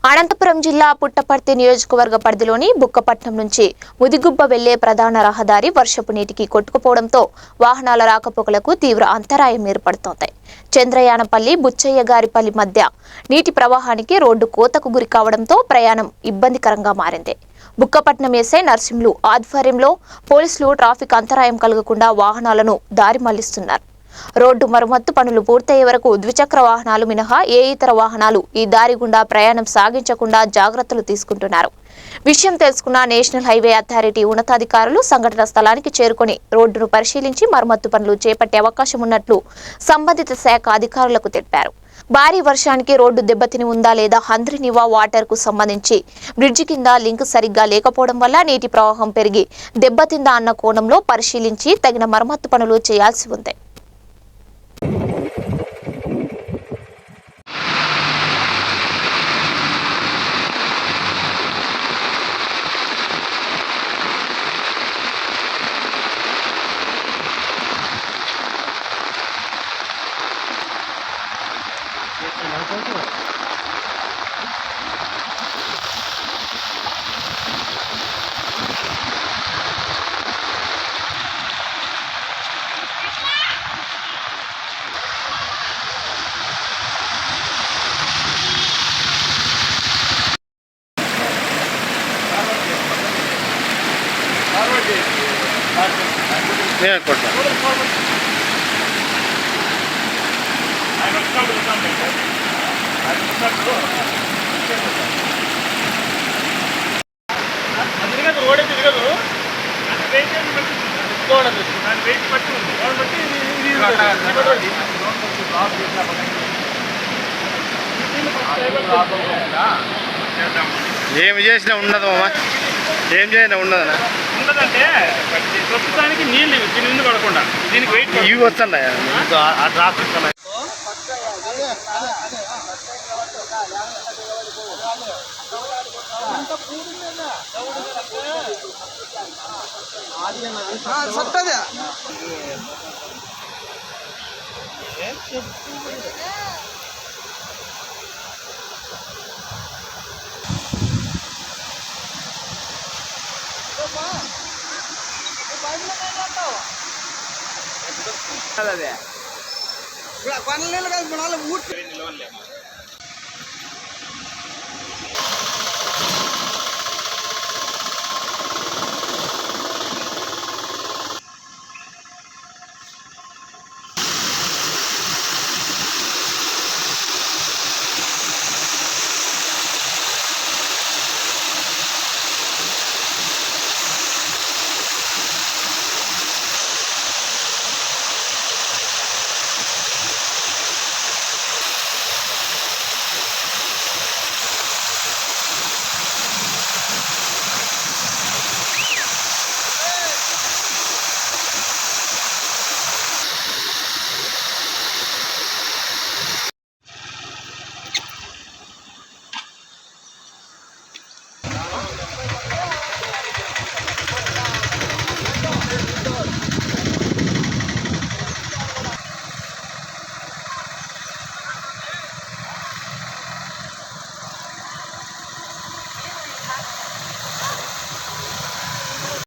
అనంతపురం జిల్లా పుట్టపర్తి నియోజకవర్గ పరిధిలోని బుక్కపట్నం నుంచి ముదిగుబ్బ వెళ్లే ప్రధాన రహదారి వర్షపు నీటికి కొట్టుకుపోవడంతో వాహనాల రాకపోకలకు తీవ్ర అంతరాయం ఏర్పడుతోంది. చంద్రయానపల్లి బుచ్చయ్యగారిపల్లి మధ్య నీటి ప్రవాహానికి రోడ్డు కోతకు గురి కావడంతో ప్రయాణం ఇబ్బందికరంగా మారింది. బుక్కపట్నం ఎస్ఐ నర్సింహులు ఆధ్వర్యంలో పోలీసులు ట్రాఫిక్ అంతరాయం కలగకుండా వాహనాలను దారి మళ్లిస్తున్నారు. రోడ్డు మరమ్మత్తు పనులు పూర్తయ్యే వరకు ద్విచక్ర వాహనాలు మినహా ఏ ఇతర వాహనాలు ఈ దారి గుండా ప్రయాణం సాగించకుండా జాగ్రత్తలు తీసుకుంటున్నారు. విషయం తెలుసుకున్న నేషనల్ హైవే అథారిటీ ఉన్నతాధికారులు సంఘటన స్థలానికి చేరుకుని రోడ్డును పరిశీలించి మరమ్మత్తు పనులు చేపట్టే అవకాశం ఉన్నట్లు సంబంధిత శాఖ అధికారులకు తెలిపారు. భారీ వర్షానికి రోడ్డు దెబ్బతిని ఉందా లేదా హంద్రినివా వాటర్ కు సంబంధించి బ్రిడ్జి కింద లింక్ సరిగ్గా లేకపోవడం వల్ల నీటి ప్రవాహం పెరిగి దెబ్బతిందా అన్న కోణంలో పరిశీలించి తగిన మరమ్మత్తు పనులు చేయాల్సి ఉంది. ఏమి చేసినా ఉండదు మామ, ఏం చేసినా ఉండదన్నా ఉండదంటే ప్రస్తుతానికి నీళ్ళు దీని ముందు పడకుండా దీనికి వెయిట్ ఇవి వస్తున్నాయా ఆ ట్రాఫిక్ అదే